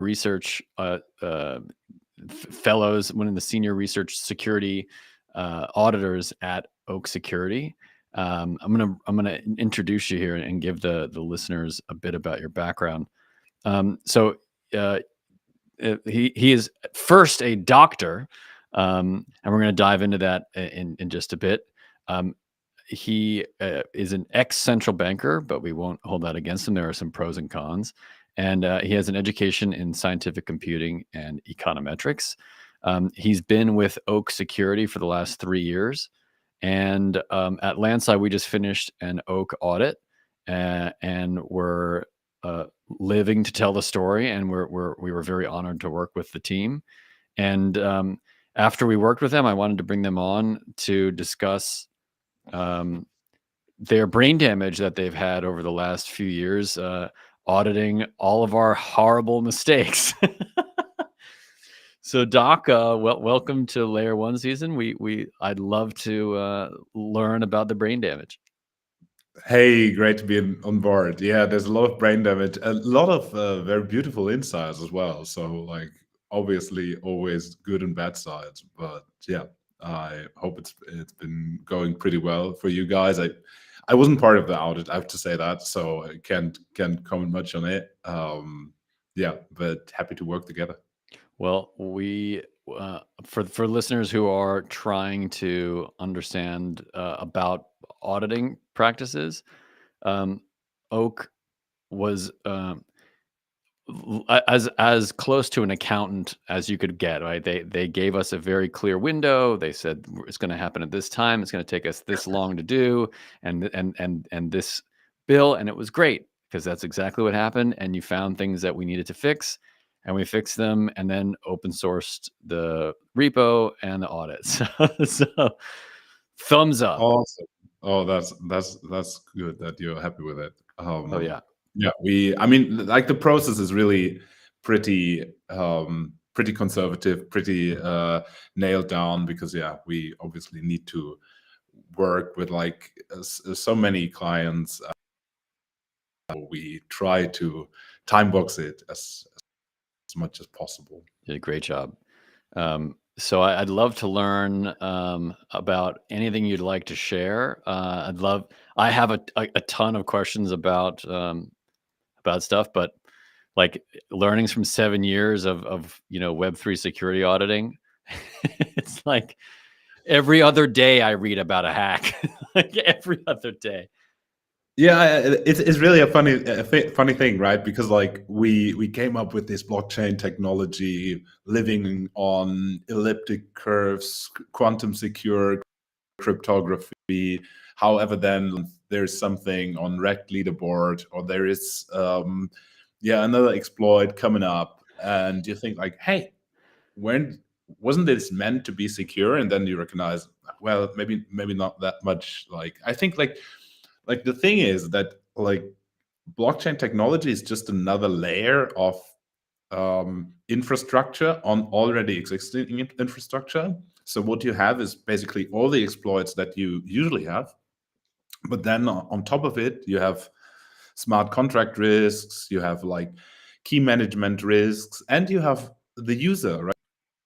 research fellows, one of the senior research security auditors at Oak Security. I'm gonna introduce you here and give the listeners a bit about your background. So he is first a doctor, and we're going to dive into that in just a bit. He is an ex-central banker, but we won't hold that against him. There are some pros and cons. And he has an education in scientific computing and econometrics. He's been with Oak Security for the last 3 years. And at Landside, we just finished an Oak audit, and we're living to tell the story. And we were very honored to work with the team. And after we worked with them, I wanted to bring them on to discuss their brain damage that they've had over the last few years, auditing all of our horrible mistakes. So Doc, welcome to Layer 1 season. I'd love to learn about the brain damage. Hey, great to be on board. Yeah, there's a lot of brain damage, a lot of very beautiful insights as well. So like obviously always good and bad sides, but yeah, I hope it's been going pretty well for you guys. I wasn't part of the audit, I have to say that, so I can't comment much on it. Yeah, but happy to work together. Well, we for listeners who are trying to understand about auditing practices, Oak was as close to an accountant as you could get, right? They gave us a very clear window. They said it's going to happen at this time. It's going to take us this long to do, and this bill, and it was great because that's exactly what happened. And you found things that we needed to fix, and we fixed them, and then open sourced the repo and the audit. So thumbs up. Awesome. Oh, that's good that you're happy with it. Oh yeah. Yeah, I mean, like the process is really pretty conservative, pretty nailed down, because yeah, we obviously need to work with like so many clients. We try to time box it as much as possible. You did a great job. So I'd love to learn about anything you'd like to share. I have a ton of questions about stuff, but like learnings from 7 years of Web3 security auditing. It's like every other day I read about a hack, like every other day. Yeah, it's really a funny thing, right? Because like we came up with this blockchain technology, living on elliptic curves, quantum secure cryptography. However, then there's something on Rect leaderboard, or there is another exploit coming up, and you think like, hey, when wasn't this meant to be secure? And then you recognize, well, maybe not that much. Like I think like the thing is that like blockchain technology is just another layer of infrastructure on already existing infrastructure. So what you have is basically all the exploits that you usually have, but then on top of it, you have smart contract risks, you have like key management risks, and you have the user,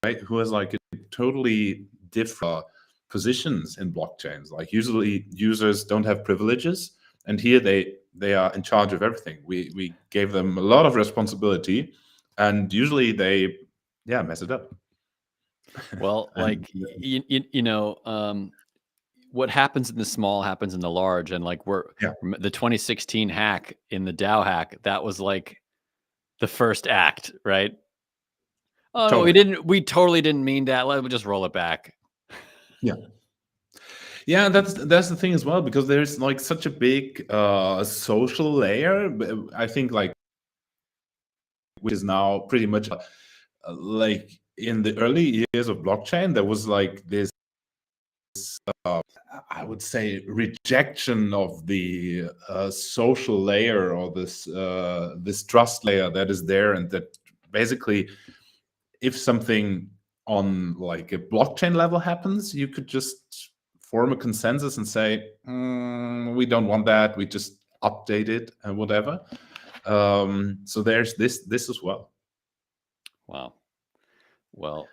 right, who has like a totally different positions in blockchains. Like usually users don't have privileges, and here they are in charge of everything. We gave them a lot of responsibility, and usually they mess it up. Well, like what happens in the small happens in the large, and like the 2016 hack in the DAO hack, that was like the first act, right? Oh, totally. No, we totally didn't mean that. Let me just roll it back. Yeah, that's the thing as well, because there's like such a big social layer. I think like, which is now pretty much like in the early years of blockchain, there was like this I would say rejection of the social layer, or this trust layer that is there, and that basically if something on like a blockchain level happens, you could just form a consensus and say, we don't want that, we just update it and whatever. So there's this as well. Wow. Well,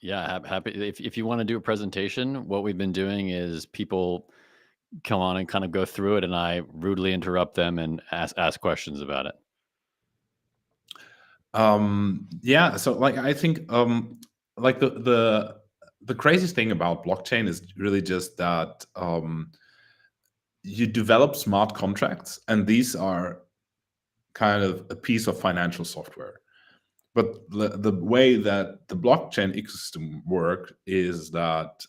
yeah, happy if you want to do a presentation, what we've been doing is people come on and kind of go through it, and I rudely interrupt them and ask questions about it. Yeah, so like I think like the craziest thing about blockchain is really just that you develop smart contracts, and these are kind of a piece of financial software. But the way that the blockchain ecosystem works is that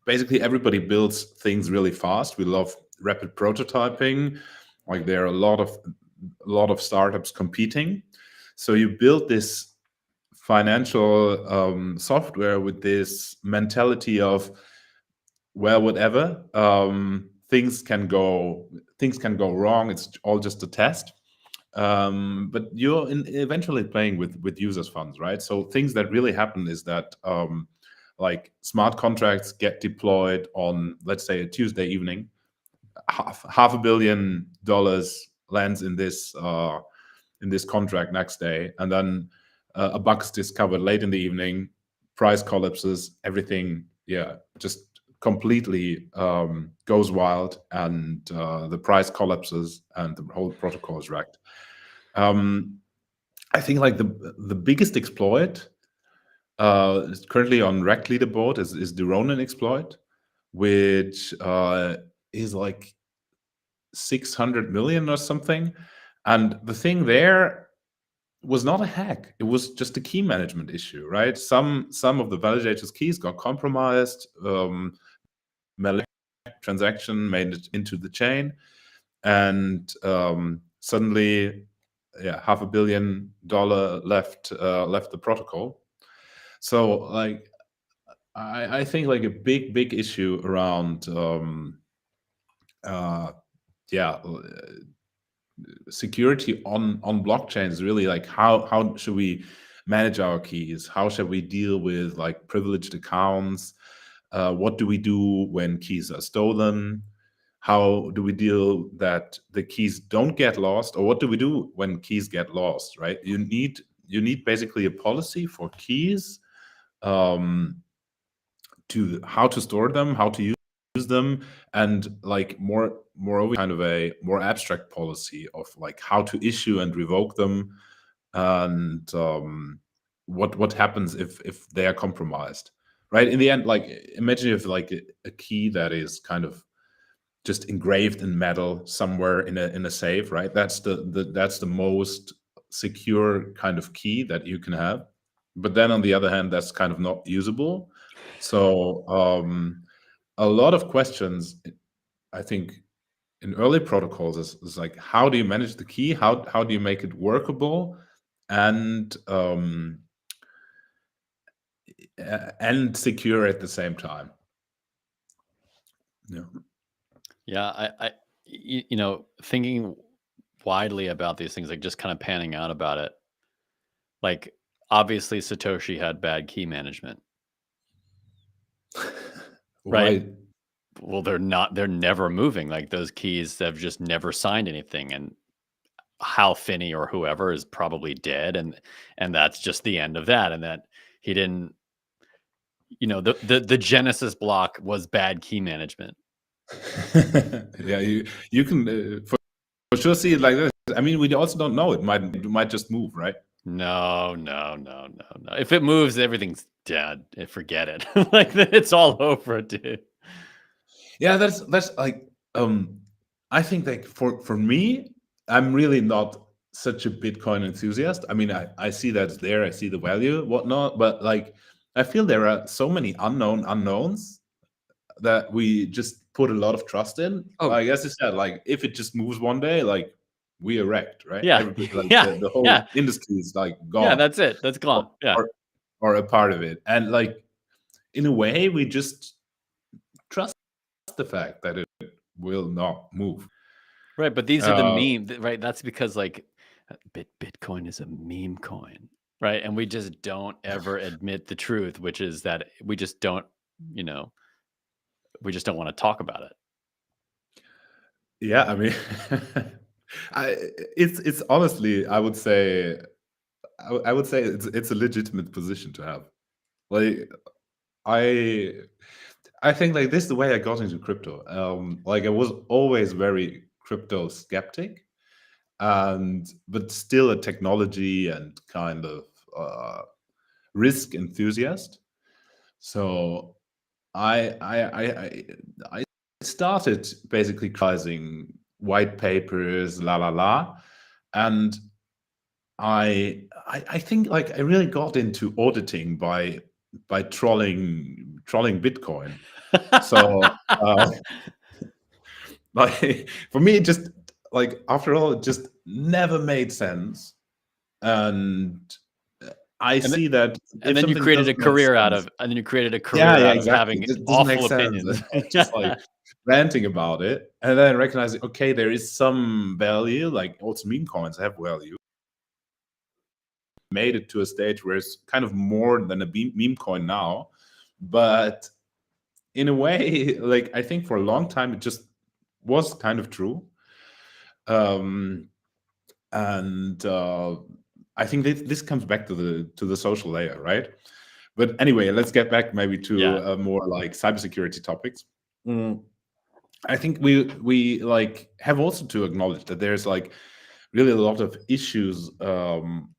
basically everybody builds things really fast. We love rapid prototyping. Like there are a lot of startups competing. So you build this financial software with this mentality of, well, whatever, things can go wrong. It's all just a test. But you're eventually playing with users funds, right? So things that really happen is that like smart contracts get deployed on, let's say, a Tuesday evening. Half $1 billion lands in this contract next day, and then a bug is discovered late in the evening. Price collapses, everything, yeah, just completely goes wild, and the price collapses, and the whole protocol is wrecked. I think like the biggest exploit is currently on Rec leaderboard is the Ronin exploit, which is like 600 million or something. And the thing there was not a hack; it was just a key management issue, right? Some of the validators' keys got compromised. Malicious transaction made it into the chain, and suddenly, yeah, $500 million left the protocol. So like I think like a big issue around uh yeah security on blockchain is really like how should we manage our keys, how should we deal with like privileged accounts, what do we do when keys are stolen, how do we deal that the keys don't get lost, or what do we do when keys get lost, right? You need basically a policy for keys, um, to how to store them, how to use them, and like moreover kind of a more abstract policy of like how to issue and revoke them, and what happens if they are compromised, right? In the end, like imagine if like a key that is kind of just engraved in metal somewhere in a safe, right? That's the most secure kind of key that you can have. But then on the other hand, that's kind of not usable. So a lot of questions, I think, in early protocols is like, how do you manage the key? How do you make it workable and secure at the same time? Yeah. Yeah, thinking widely about these things, like just kind of panning out about it. Like obviously Satoshi had bad key management, right? Why? Well, they're never moving. Like those keys have just never signed anything. And Hal Finney or whoever is probably dead. And that's just the end of that. And that he didn't, the Genesis block was bad key management. Yeah, you can for sure see it like this. I mean, we also don't know. It might just move, right? No, no, no, no, no. If it moves, everything's dead. Forget it. Like it's all over, dude. Yeah, that's like I think like for me, I'm really not such a Bitcoin enthusiast. I mean, I see that's there, I see the value, whatnot, but like I feel there are so many unknown unknowns that we just put a lot of trust in. Oh, Like as I said, like if it just moves one day, like we are wrecked, right? yeah, Everybody, like yeah, the whole yeah, industry is like yeah. gone, That's it. That's or, gone. Yeah, or or a part of it. And like in a way, we just trust the fact that it will not move. right. But these are the Uh, right? That's because like Bitcoin is a meme coin, right? And we just don't ever admit the truth, which is that we just don't, you know, we just don't want to talk about it. yeah, I mean, I, it's honestly, I would say I would say it's a legitimate position to have. Like I I think like this is the way I got into crypto. Like I was always very crypto skeptic, and but still a technology and kind of risk enthusiast. So I started basically criticizing white papers, la la la, and I think like I really got into auditing by trolling Bitcoin. So like for me, it just like after all, it just never made sense, and I and, th- see that and if then you something created a doesn't make career out sense, of, and then you created a yeah, career yeah, out of exactly, having it doesn't make awful sense. opinions. Just like ranting about it, and then recognizing, okay, there is some value. Like also meme coins have value. Made it to a stage where it's kind of more than a meme coin now, but in a way, like I think for a long time it just was kind of true. Um, and I think this comes back to the social layer, right? But anyway, let's get back maybe to Yeah. more like cybersecurity topics. Mm, I think we like have also to acknowledge that there's like really a lot of issues,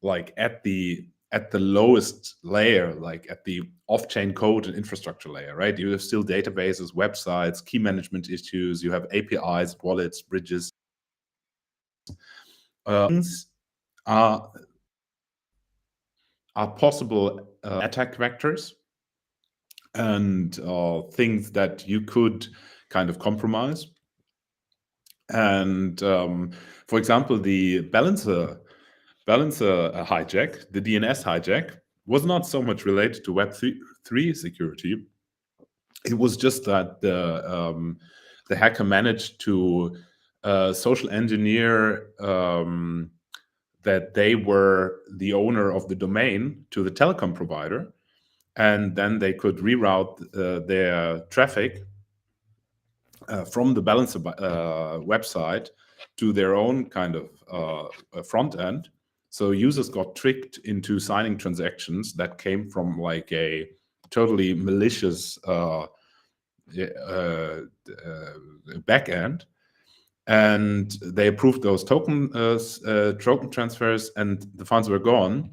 like at the lowest layer, like at the off-chain code and infrastructure layer, right? You have still databases, websites, key management issues. You have APIs, wallets, bridges. Things are possible attack vectors, and things that you could kind of compromise. And for example, the balancer hijack, the DNS hijack, was not so much related to Web3 security. It was just that the hacker managed to social engineer that they were the owner of the domain to the telecom provider, and then they could reroute their traffic from the balancer website to their own kind of front end. So users got tricked into signing transactions that came from like a totally malicious back end, and they approved those token transfers, and the funds were gone.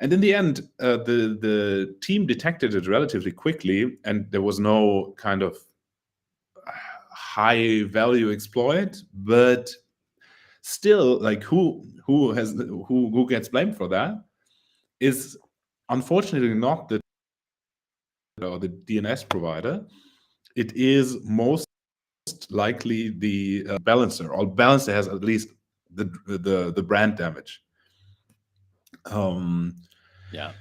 And in the end, the team detected it relatively quickly, and there was no kind of high value exploit, but still, like who gets blamed for that is unfortunately not the DNS provider. It is most likely the balancer, or balancer has at least the brand damage. Yeah.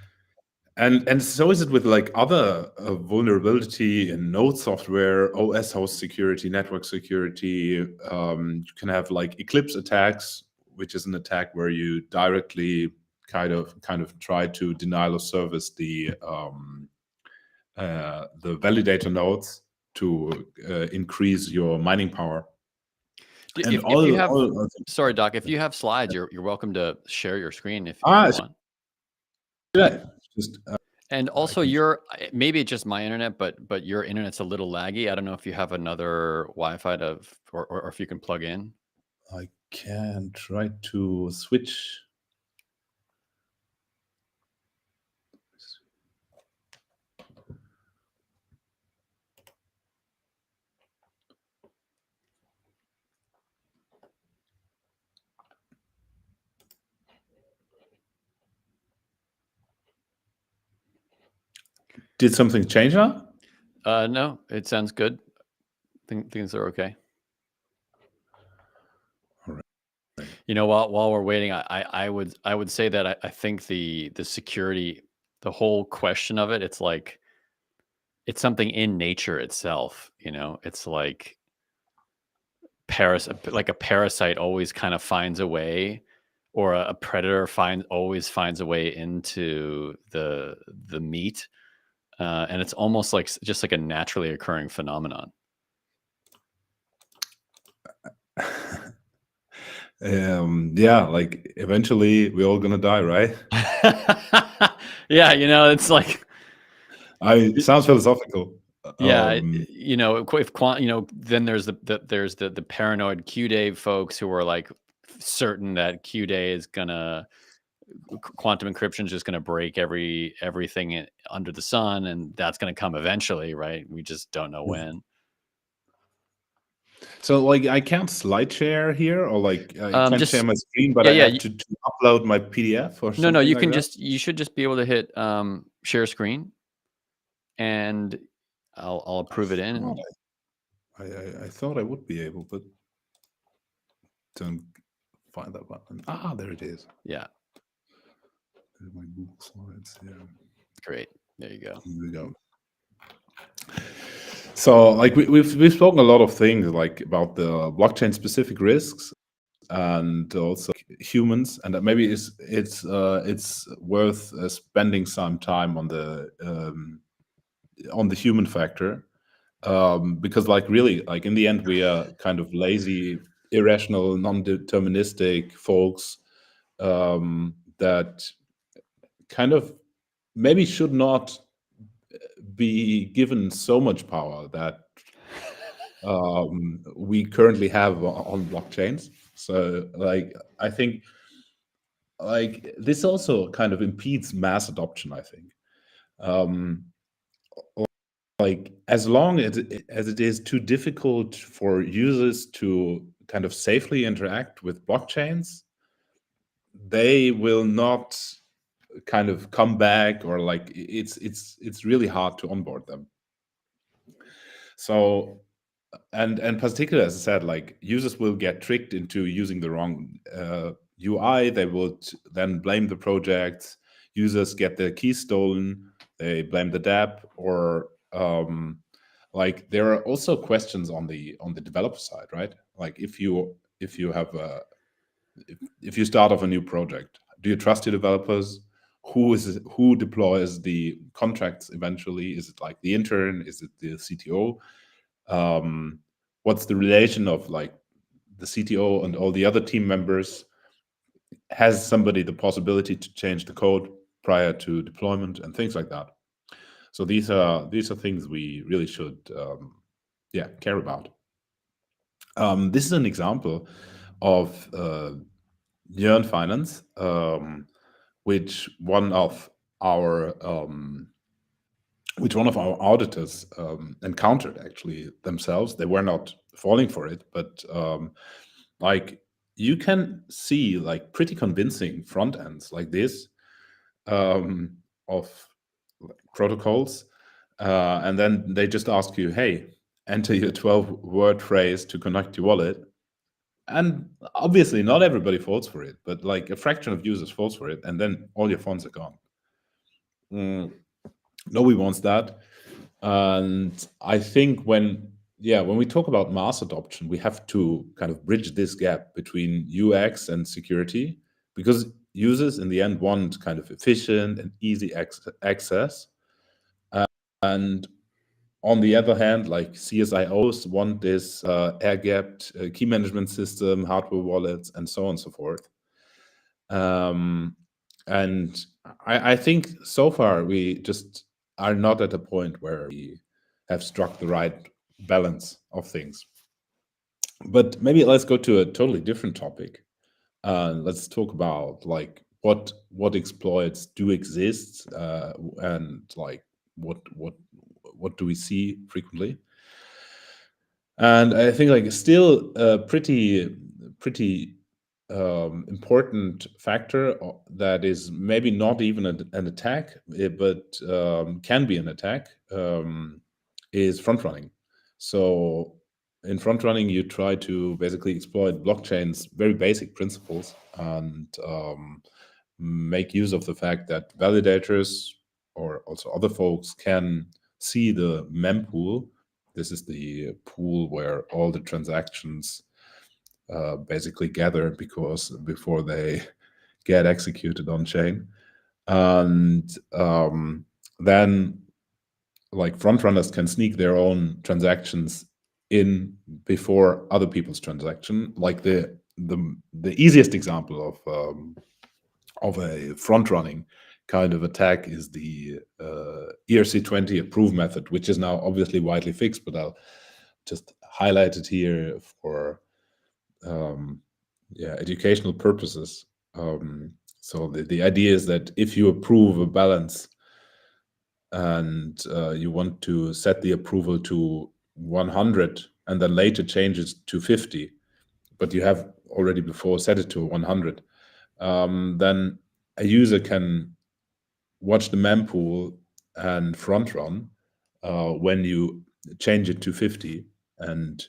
And so is it with like other vulnerability in node software, OS host security, network security. You can have like Eclipse attacks, which is an attack where you directly kind of try to denial of service the validator nodes to increase your mining power. And If you have, all sorry, Doc, if you have slides, you're welcome to share your screen if you ah, want. yeah, just And I also can. maybe it's just my internet, but your internet's a little laggy. I don't know if you have another Wi-Fi or if you can plug in. I can try to switch. Did something change now? No, it sounds good. Things are okay. All right. You know, while we're waiting, I would say that I think the security, the whole question of it, it's like it's something in nature itself. You know, it's like like a parasite always kind of finds a way, or a predator always finds a way into the meat, and it's almost like just like a naturally occurring phenomenon. Yeah, like eventually we're all gonna die, right? Yeah, it's like, Sounds philosophical. yeah, Um, if then there's the paranoid Q-Day folks who are like certain that Q-Day is gonna quantum encryption is just gonna break everything under the sun, and that's gonna come eventually, right? We just don't know when. so like I can't slide share here, or like I can't share Just my screen, but yeah, I yeah. have to upload my PDF or No, something like that. you should just be able to hit share screen, and I'll I approve it in. thought And I thought I would be able, but don't find that button. Ah, there it is. yeah, There's my Google Slides. Yeah, great. There you go. here we go. So, like we've spoken a lot of things like about the blockchain specific risks and also humans, and that maybe it's worth spending some time on the human factor, because like really like in the end we are kind of lazy, irrational, non-deterministic folks, that kind of maybe should not be given so much power that we currently have on blockchains. So like I think like this also kind of impedes mass adoption, I think. um, like as long as it is too difficult for users to kind of safely interact with blockchains, they will not kind of come back, or like it's really hard to onboard them. So and particularly, as I said, like users will get tricked into using the wrong UI. They would then blame the project. Users get their keys stolen. They blame the dApp, or like there are also questions on the developer side, right? Like if you have a if you start off a new project, do you trust your developers? Who deploys the contracts eventually? Is it like the intern? Is it the CTO? What's the relation of like the CTO and all the other team members? Has somebody the possibility to change the code prior to deployment and things like that? So these are things we really should care about. This is an example of Yearn Finance, which one of our auditors encountered actually themselves. They were not falling for it, but like you can see like pretty convincing front ends like this, of like, protocols, and then they just ask you, hey, enter your 12-word phrase to connect your wallet. And obviously not everybody falls for it, but like a fraction of users falls for it, and then all your funds are gone. Nobody wants that. And I think when we talk about mass adoption, we have to kind of bridge this gap between UX and security, because users in the end want kind of efficient and easy access. And on the other hand, like CSIOs want this air-gapped key management system, hardware wallets, and so on and so forth. And I think so far we just are not at a point where we have struck the right balance of things. But maybe let's go to a totally different topic. Let's talk about like what exploits do exist, and like what do we see frequently. And I think like still a pretty important factor that is maybe not even an attack, but can be an attack, is front running. So in front running, you try to basically exploit blockchain's very basic principles and make use of the fact that validators or also other folks can see the mempool. This is the pool where all the transactions basically gather because before they get executed on chain. And then like front runners can sneak their own transactions in before other people's transaction. Like the easiest example of a front running kind of attack is the ERC20 approve method, which is now obviously widely fixed, but I'll just highlight it here for educational purposes. So the idea is that if you approve a balance and you want to set the approval to 100 and then later change it to 50, but you have already before set it to 100, then a user can watch the mempool and front run when you change it to 50. And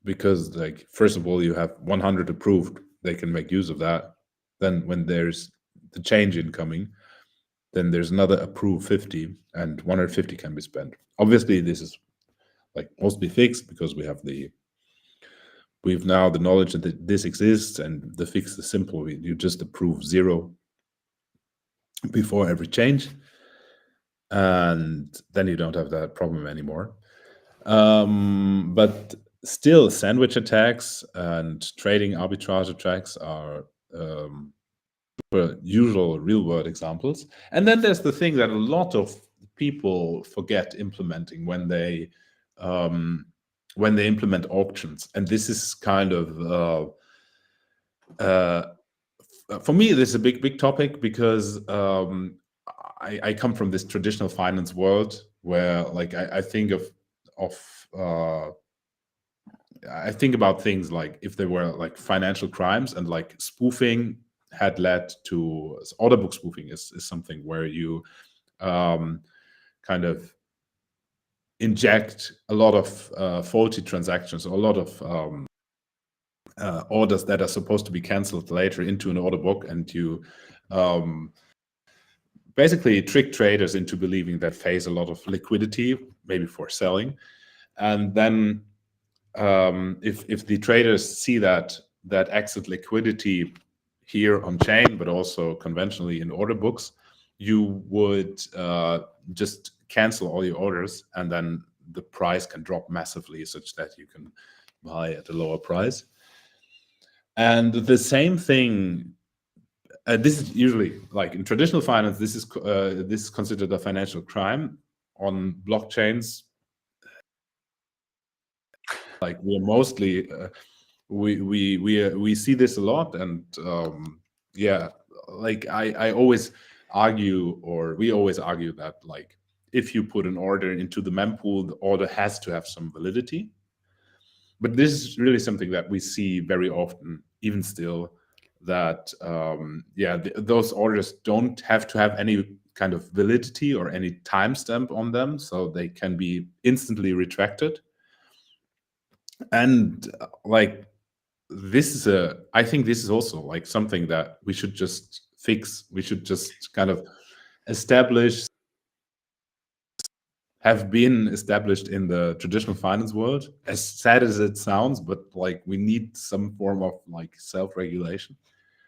because, like, first of all, you have 100 approved, they can make use of that. Then when there's the change incoming, then there's another approved 50 and 150 can be spent. Obviously, this is like mostly fixed because we've now the knowledge that this exists, and the fix is simple. You just approve 0 before every change, and then you don't have that problem anymore. But still, sandwich attacks and trading arbitrage attacks are usual real-world examples. And then there's the thing that a lot of people forget implementing when they implement auctions. And this is kind of for me, this is a big topic because I come from this traditional finance world where, like, I think I think about things like if there were like financial crimes, and like spoofing had led to order book spoofing is something where you kind of inject a lot of faulty transactions, or a lot of orders that are supposed to be canceled later into an order book, and you basically trick traders into believing that face a lot of liquidity, maybe for selling. And then if the traders see that exit liquidity here on chain, but also conventionally in order books, you would just cancel all your orders, and then the price can drop massively such that you can buy at a lower price. And the same thing, this is usually, like in traditional finance, this is considered a financial crime. On blockchains, like, we're mostly we see this a lot. And like I always argue, or we always argue, that, like, if you put an order into the mempool, the order has to have some validity. But this is really something that we see very often, even still, that those orders don't have to have any kind of validity or any timestamp on them, so they can be instantly retracted. And like, I think this is also like something that we should just fix. We should just kind of have been established in the traditional finance world, as sad as it sounds, but like, we need some form of like self-regulation.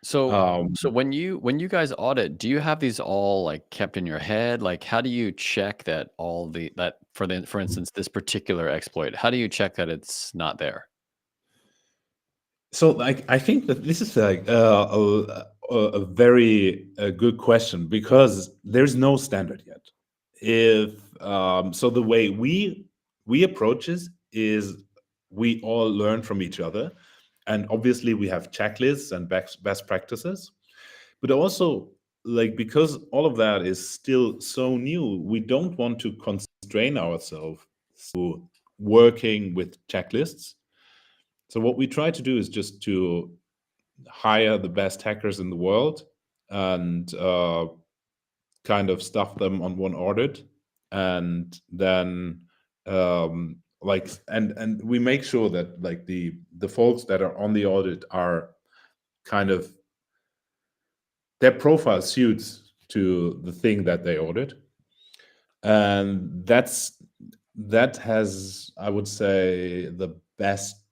So when you guys audit, do you have these all like kept in your head? Like, how do you check that for instance, this particular exploit, how do you check that it's not there? So, like, I think that this is like a very good question, because there's no standard yet. So the way we approach this is we all learn from each other, and obviously we have checklists and best practices, but also, like, because all of that is still so new, we don't want to constrain ourselves to working with checklists. So what we try to do is just to hire the best hackers in the world and kind of stuff them on one audit, and then and we make sure that, like, the folks that are on the audit are kind of, their profile suits to the thing that they audit. And that has, I would say, the best,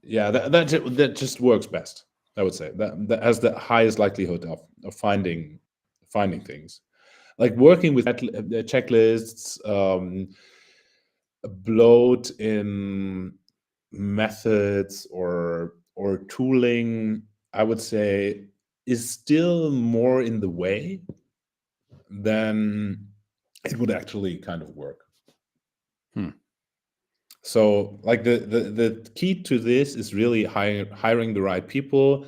that just works best. I would say that has the highest likelihood of finding things. Like, working with checklists, bloat in methods, or or tooling, I would say, is still more in the way than it would actually kind of work. So like the key to this is really hiring the right people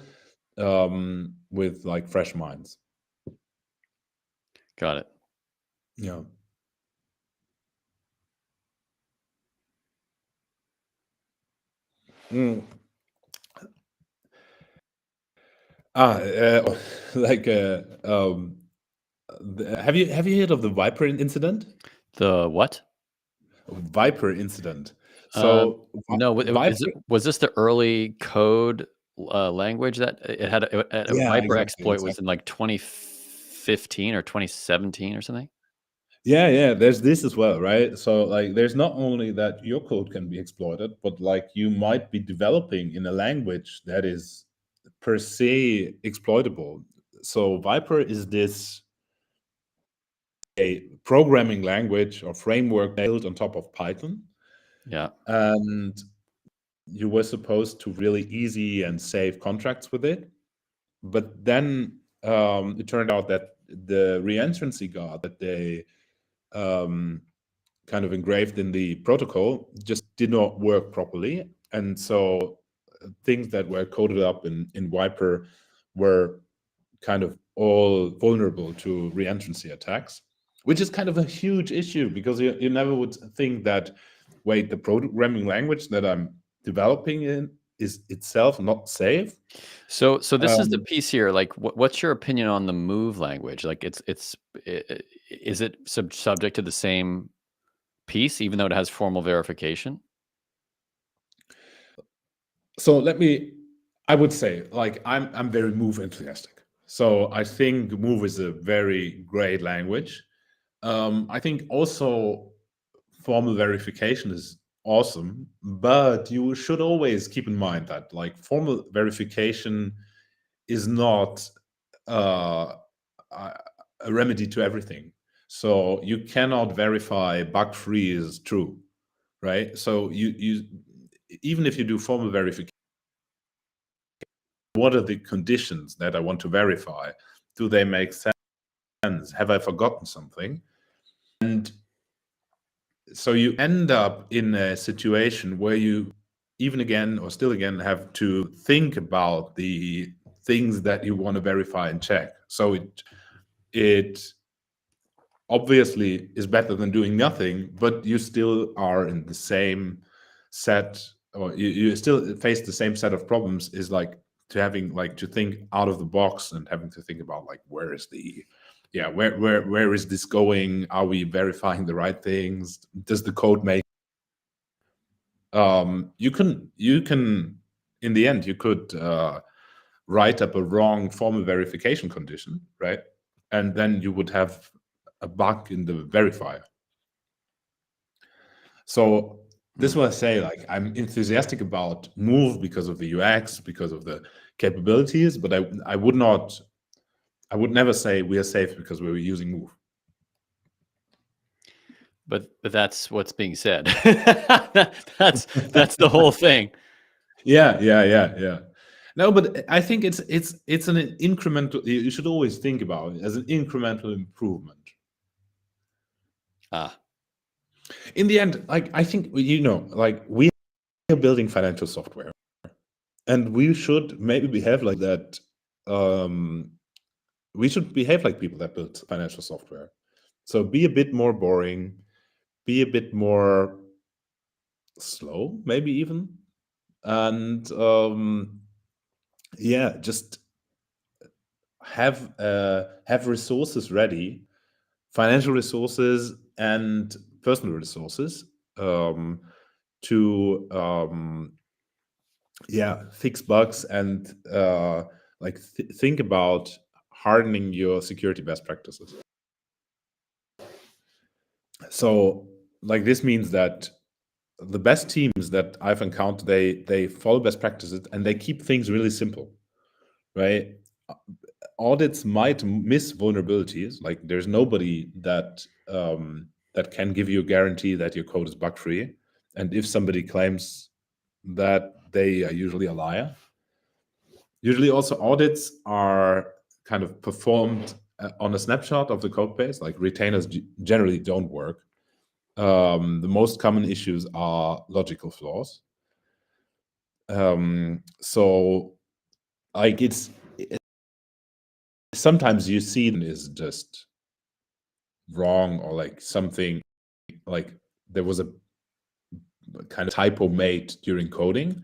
with like fresh minds. Got it. Yeah. Mm. Like have you heard of the Viper incident? The what? Viper incident. Um, So no, Viper, was this the early code language that it had a yeah, Viper exactly, exploit was in exactly. like 2015 or 2017 or something? Yeah, there's this as well, right? So like there's not only that your code can be exploited, but like you might be developing in a language that is per se exploitable. So Viper is this a programming language or framework built on top of Python. Yeah. And you were supposed to really easy and safe contracts with it. But then it turned out that the reentrancy guard that they kind of engraved in the protocol just did not work properly. And so things that were coded up in Viper were kind of all vulnerable to reentrancy attacks, which is kind of a huge issue because you never would think that, wait, the programming language that I'm developing in is itself not safe. So this is the Um, piece here. Like, what's your opinion on the move language? Like, is it subject to the same piece, even though it has formal verification? so I would say, like, I'm very Move enthusiastic. So I think Move is a very great language. I think also formal verification is awesome, but you should always keep in mind that like formal verification is not uh, a a remedy to everything. So you cannot verify bug free is true, right? So you even if you do formal verification, what are the conditions that I want to verify? Do they make sense? Have I forgotten something? And so you end up in a situation where you even again or still again have to think about the things that you want to verify and check. So it obviously is better than doing nothing, but you still are in the same set, or you still face the same set of problems, is like to having like to think out of the box and having to think about like where is the where is this going? Are we verifying the right things? Does the code make you can in the end you could write up a wrong formal verification condition, right? And then you would have a bug in the verifier. So this is what I say, like I'm enthusiastic about Move because of the UX, because of the capabilities, but I would never say we are safe because we're using Move. But that's what's being said. That's the whole thing. Yeah. No, but I think it's an incremental. You should always think about it as an incremental improvement. Ah, In the end, like I think like we are building financial software, and we should maybe behave like that. We should behave like people that build financial software. So be a bit more boring, be a bit more slow, maybe even, and yeah, just have resources ready, financial resources and personal resources to fix bugs and like think about hardening your security best practices. So like this means that the best teams that I've encountered, they follow best practices and they keep things really simple, right? Audits might miss vulnerabilities. Like there's nobody that can give you a guarantee that your code is bug free, and if somebody claims that, they are usually a liar. Usually also audits are kind of performed on a snapshot of the code base. Like retainers generally don't work. The most common issues are logical flaws. So like sometimes you see is just wrong, or like something, like there was a kind of typo made during coding,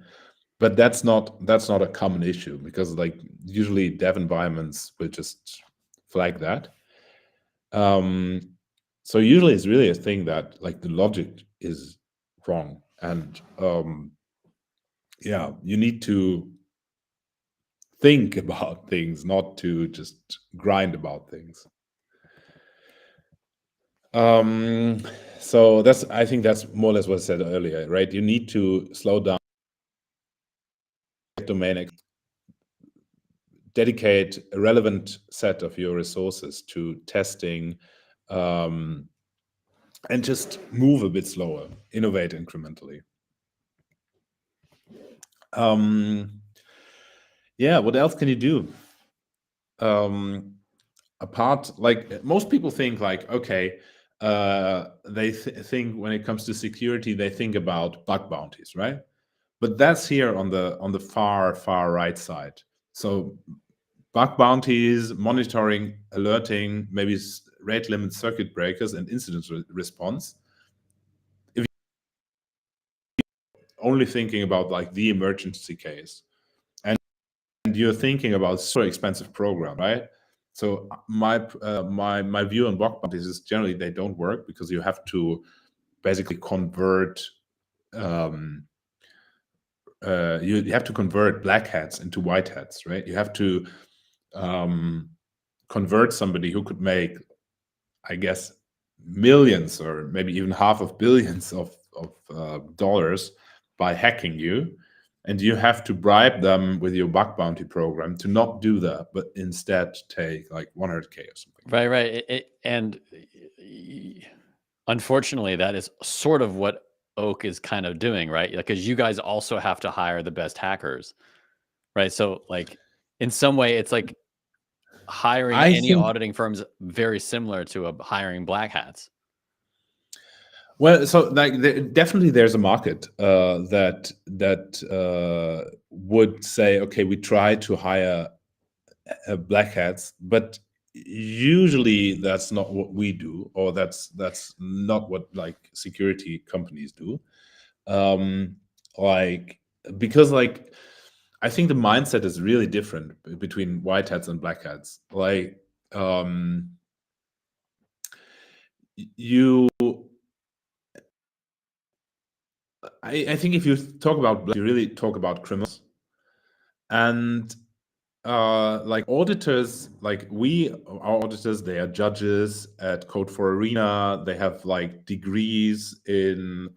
but that's not a common issue, because like usually dev environments will just flag that. So usually it's really a thing that like the logic is wrong, and yeah, you need to think about things, not to just grind about things. So I think that's more or less what I said earlier, right? You need to slow down, domain, dedicate a relevant set of your resources to testing, and just move a bit slower, innovate incrementally. Yeah, what else can you do? Apart, like most people think like, okay, they think when it comes to security, they think about bug bounties, right? But that's here on the far right side. So bug bounties, monitoring, alerting, maybe rate limit circuit breakers, and incident response. If you're only thinking about like the emergency case, and you're thinking about so expensive program, right? So my view on bug bounties is generally they don't work, because you have to basically convert you have to convert black hats into white hats, right? You have to convert somebody who could make, I guess, millions or maybe even half of billions of dollars by hacking you, and you have to bribe them with your bug bounty program to not do that, but instead take like 100K or something. Right. And unfortunately, that is sort of what Oak is kind of doing, right? Because you guys also have to hire the best hackers, right? So, like, in some way, it's like hiring any auditing firms very similar to hiring black hats. Well, so like definitely there's a market that would say, okay, we try to hire black hats, but usually that's not what we do, or that's not what like security companies do. Like, because like I think the mindset is really different between white hats and black hats. Like I think if you talk about black, you really talk about criminals. And like auditors, like our auditors, they are judges at Code for Arena. They have like degrees in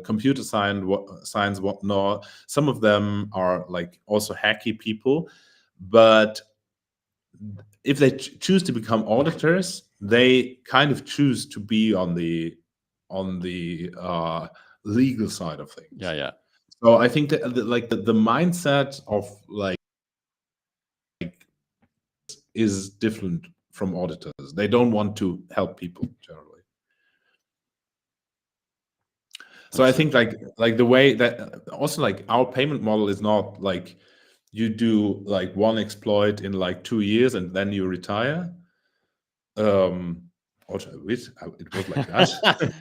computer science, whatnot. Some of them are like also hacky people, but if they choose to become auditors, they kind of choose to be on the legal side of things. Yeah. So I think that like the mindset of like is different from auditors. They don't want to help people generally. So I think like the way that also like our payment model is not like you do like one exploit in like 2 years and then you retire. Also, it was like that.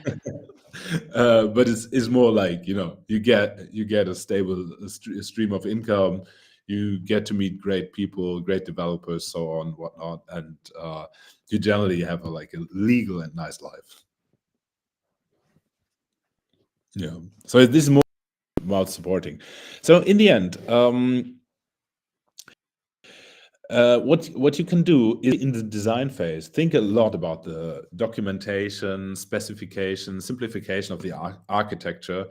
But it's more like, you know, you get a stable stream of income, you get to meet great people, great developers, so on, whatnot, and you generally have like a legal and nice life. Yeah. So this is more about supporting. So in the end, what you can do is in the design phase, think a lot about the documentation, specification, simplification of the architecture.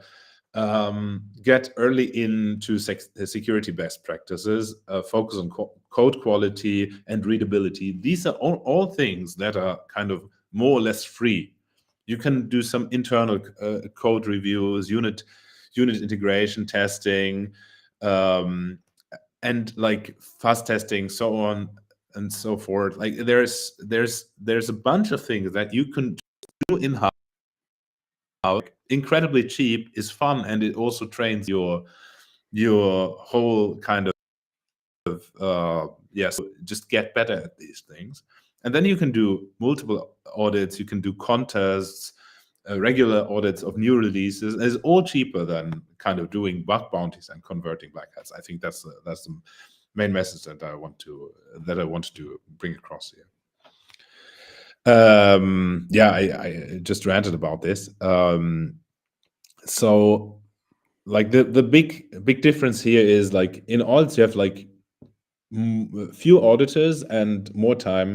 Get early into security best practices, focus on code quality and readability. These are all things that are kind of more or less free. You can do some internal code reviews, unit integration testing, and like fast testing, so on and so forth. Like there's a bunch of things that you can do in house, incredibly cheap, is fun, and it also trains your whole kind of so just get better at these things. And then you can do multiple audits, you can do contests, regular audits of new releases. It's all cheaper than kind of doing bug bounties and converting black hats. I think that's the main message that I want to bring across here. I just ranted about this. So like the big difference here is, like, in audits you have like few auditors and more time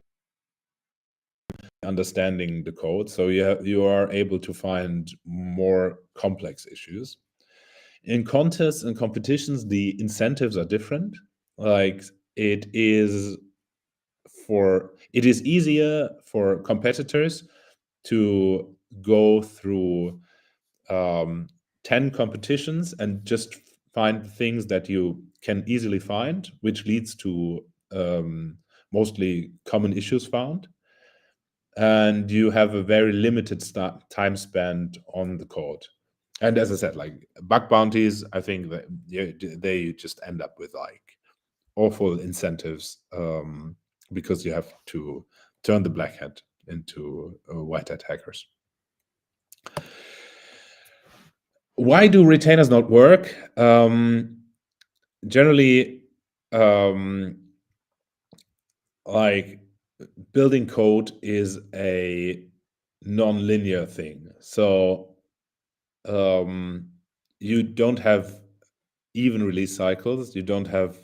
understanding the code, so you are able to find more complex issues. In contests and competitions, the incentives are different. Like it is easier for competitors to go through 10 competitions and just find things that you can easily find, which leads to mostly common issues found. And you have a very limited time spent on the code. And as I said, like bug bounties, I think that they just end up with like awful incentives, because you have to turn the black hat into white hat hackers. Why do retainers not work? Generally, like building code is a non-linear thing. So you don't have even release cycles. You don't have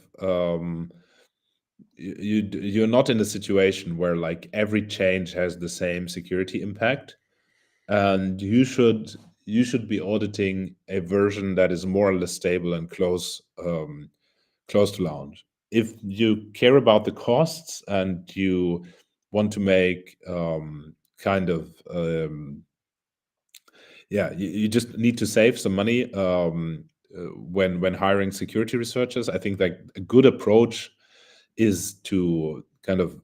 you're not in a situation where like every change has the same security impact, and you should be auditing a version that is more or less stable and close to launch. If you care about the costs and you want to make you just need to save some money when hiring security researchers, I think that a good approach is to kind of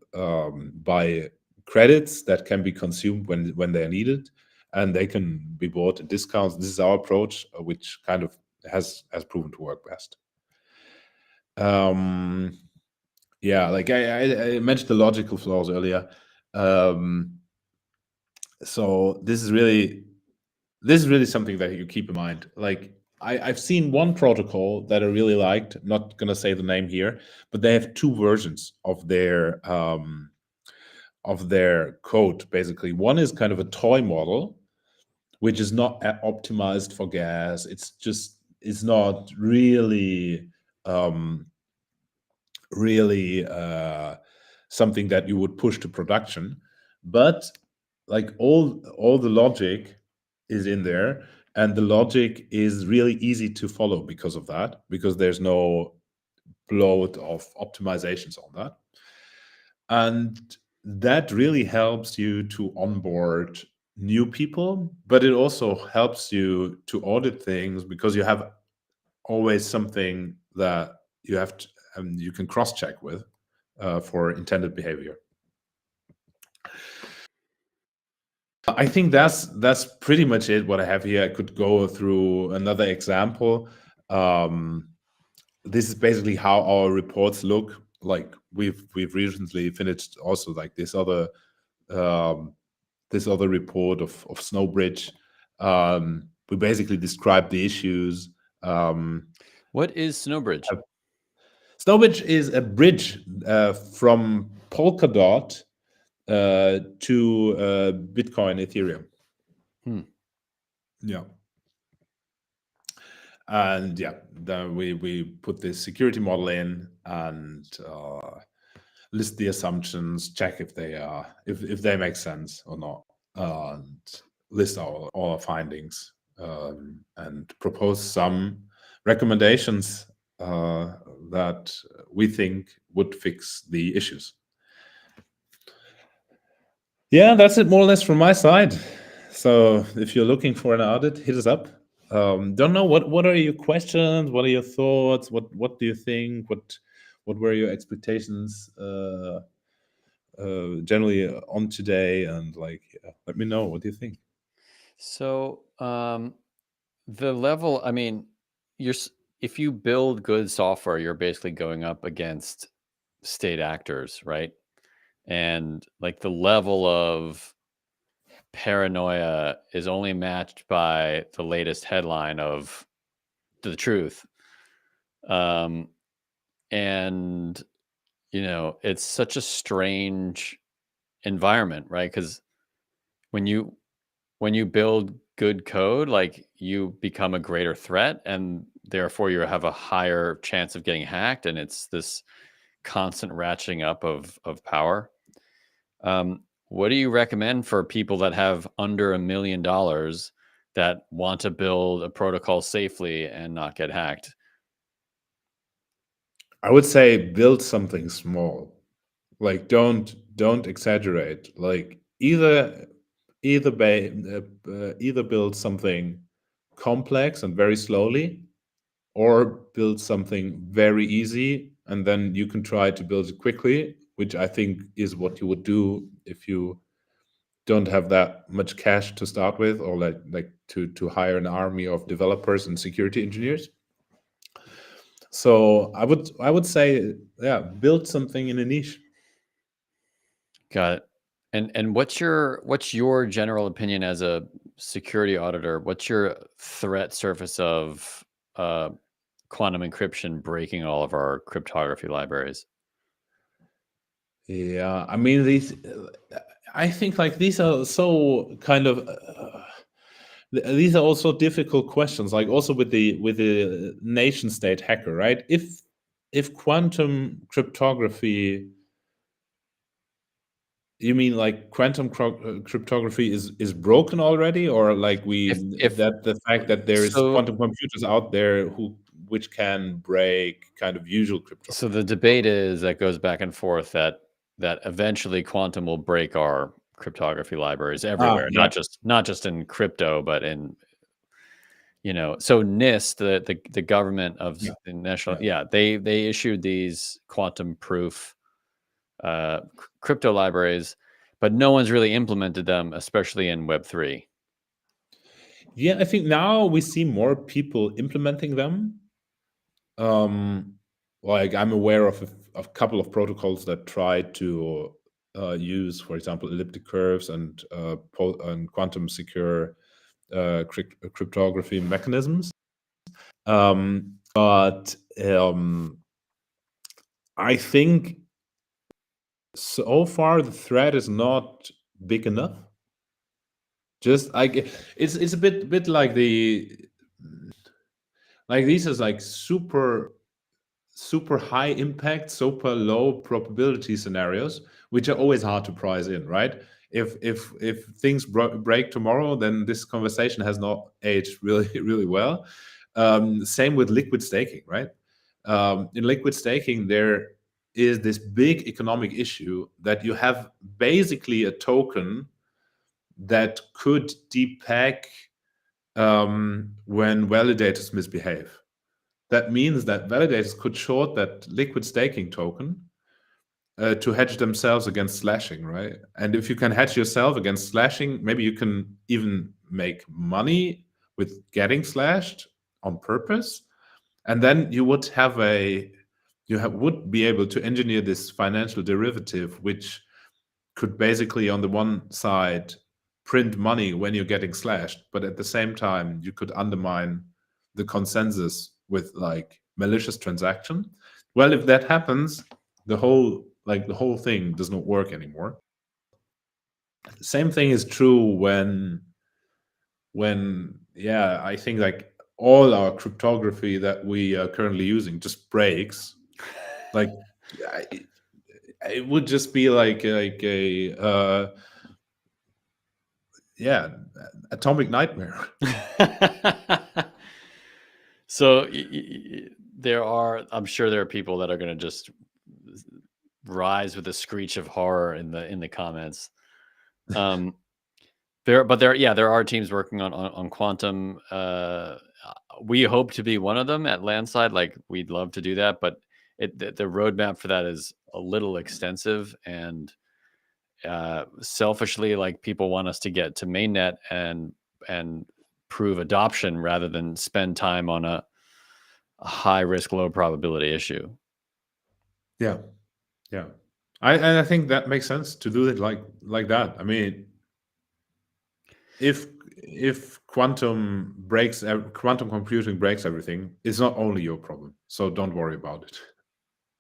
buy credits that can be consumed when they're needed, and they can be bought at discounts. This is our approach, which kind of has proven to work best. Like I mentioned the logical flaws earlier. So this is really something that you keep in mind. Like I've seen one protocol that I really liked, not gonna say the name here, but they have two versions of their code. Basically, one is kind of a toy model, which is not optimized for gas. It's not really something that you would push to production, but like all the logic is in there, and the logic is really easy to follow because of that, because there's no bloat of optimizations on that. And that really helps you to onboard new people, but it also helps you to audit things, because you have always something that you have to, you can cross-check with for intended behavior. I think that's pretty much it, what I have here. I could go through another example. This is basically how our reports look. Like we've recently finished also like this other report of Snowbridge. We basically describe the issues. What is Snowbridge? Snowbridge is a bridge from Polkadot to Bitcoin, Ethereum. Yeah. And yeah, then we put this security model in and list the assumptions, check if they make sense or not, and list all our findings, and propose some recommendations that we think would fix the issues. Yeah, that's it more or less from my side. So if you're looking for an audit, hit us up. Don't know what are your questions? What are your thoughts? What do you think? what were your expectations generally on today? And like, let me know, what do you think? So the level, I mean, if you build good software, you're basically going up against state actors, right? And like the level of paranoia is only matched by the latest headline of the truth. Um, and it's such a strange environment, right? Because when you when you build good code, like you become a greater threat, and therefore you have a higher chance of getting hacked, and it's this constant ratcheting up of power. What do you recommend for people that have under $1 million that want to build a protocol safely and not get hacked? I would say build something small. Like, don't exaggerate. Like, either build something complex and very slowly, or build something very easy, and then you can try to build it quickly, which I think is what you would do if you don't have that much cash to start with, or like to hire an army of developers and security engineers. So I would say, yeah, build something in a niche. Got it. And what's your general opinion as a security auditor? What's your threat surface of uh, quantum encryption breaking all of our cryptography libraries? Yeah, I mean, I think like these are so kind of these are also difficult questions. Like, also with the nation state hacker, right? If quantum cryptography, you mean like quantum cryptography is broken already, or like If that the fact that there is so, quantum computers out there which can break kind of usual so cryptography? the debate is that goes back and forth that eventually quantum will break our cryptography libraries Ah, everywhere, yeah, not just in crypto, but in so NIST, the government of yeah, the national, yeah. yeah, they issued these quantum proof crypto libraries, but no one's really implemented them, especially in Web3. Yeah, I think now we see more people implementing them. Um, like, I'm aware of a couple of protocols that try to use, for example, elliptic curves and quantum secure cryptography mechanisms. But I think so far the threat is not big enough. Just like, it's a bit like these is like super high impact, super low probability scenarios, which are always hard to price in, right? If things break tomorrow, then this conversation has not aged really really well. Same with liquid staking, right? In liquid staking, there is this big economic issue that you have basically a token that could depack when validators misbehave. That means that validators could short that liquid staking token to hedge themselves against slashing, right? And if you can hedge yourself against slashing, maybe you can even make money with getting slashed on purpose. And then you would would be able to engineer this financial derivative, which could basically, on the one side, print money when you're getting slashed, but at the same time you could undermine the consensus with like malicious transaction. Well, if that happens, the whole thing does not work anymore. Same thing is true when yeah, I think like all our cryptography that we are currently using just breaks. Like, it would just be like a yeah, atomic nightmare. So I'm sure there are people that are going to just rise with a screech of horror in the comments. Um, there are teams working on quantum. We hope to be one of them at Landside. Like, we'd love to do that, but the roadmap for that is a little extensive, and selfishly, like, people want us to get to mainnet and prove adoption rather than spend time on a high risk, low probability issue. Yeah, yeah. I think that makes sense to do it like that. I mean, if quantum computing breaks everything, it's not only your problem. So don't worry about it.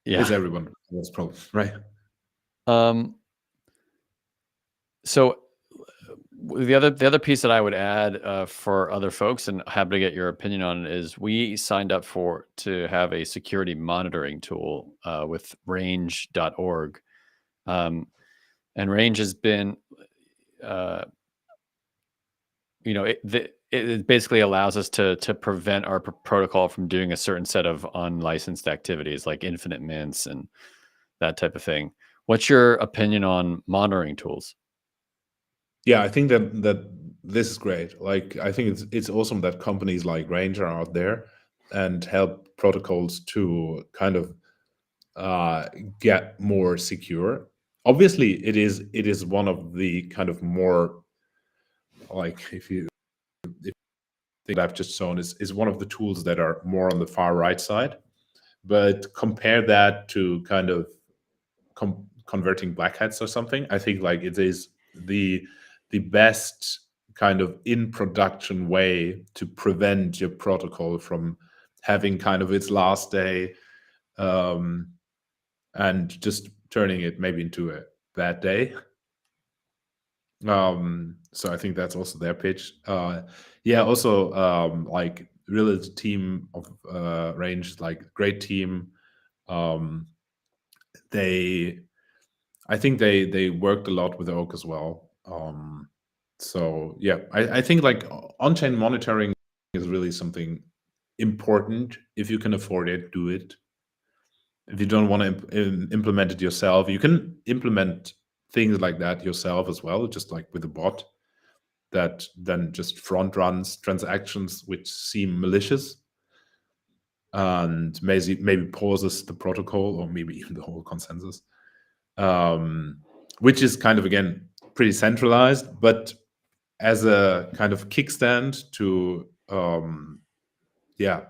It's Yeah. everyone's problem, right? Um, so the other piece that I would add, for other folks, and happy to get your opinion on it, is we signed up to have a security monitoring tool with range.org. Um, and Range has been, uh, it basically allows us to prevent our protocol from doing a certain set of unlicensed activities like infinite mints and that type of thing. What's your opinion on monitoring tools? Yeah, I think that this is great. Like, I think it's awesome that companies like Range are out there and help protocols to kind of uh, get more secure. Obviously, it is one of the kind of more, like, if you think I've just shown, is one of the tools that are more on the far right side. But compare that to kind of converting black hats or something. I think like it is the best kind of in production way to prevent your protocol from having kind of its last day, um, and just turning it maybe into a bad day. So I think that's also their pitch. Yeah, also, like, really the team of Range, like, great team. Um, they I think they worked a lot with Oak as well. So yeah, I think like on-chain monitoring is really something important. If you can afford it, do it. If you don't want to implement it yourself, you can implement things like that yourself as well, just like with a bot that then just front runs transactions which seem malicious and maybe pauses the protocol or maybe even the whole consensus, um, which is kind of, again, pretty centralized, but as a kind of kickstand to yeah,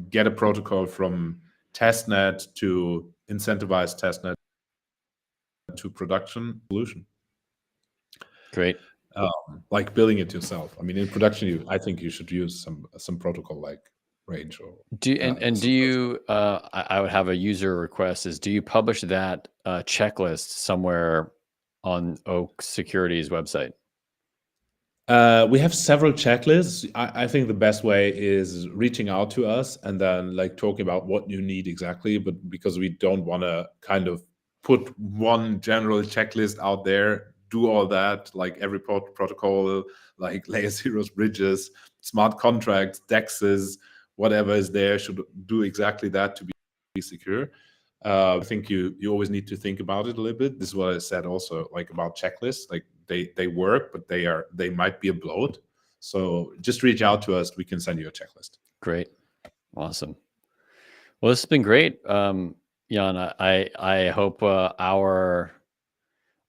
get a protocol from testnet to incentivized testnet to production solution, Great. like building it yourself. I mean, in production, I think you should use some protocol like Range or And do some sort. you, I would have a user request, is do you publish that checklist somewhere on Oak Security's website? We have several checklists. I think the best way is reaching out to us and then like talking about what you need exactly. But because we don't want to kind of put one general checklist out there, do all that, like every protocol, like layer zeros, bridges, smart contracts, dexes, whatever is there should do exactly that to be secure. I think you always need to think about it a little bit. This is what I said also, like, about checklists. Like, they work, but they might be a bloat. So just reach out to us. We can send you a checklist. Great. Awesome. Well, this has been great. Jan, I hope we're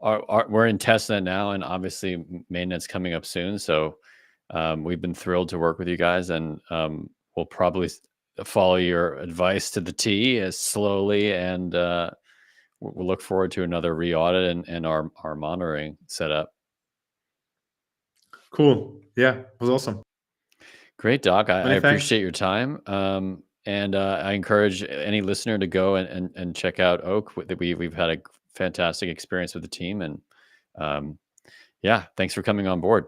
in testnet now, and obviously mainnet's coming up soon. So we've been thrilled to work with you guys, and we'll probably follow your advice to the T as slowly, and we'll look forward to another re-audit and our monitoring setup. Cool. Yeah, it was awesome. Great, Doc. I Many thanks. appreciate your time. And I encourage any listener to go and check out Oak. We've had a fantastic experience with the team, and yeah, thanks for coming on board.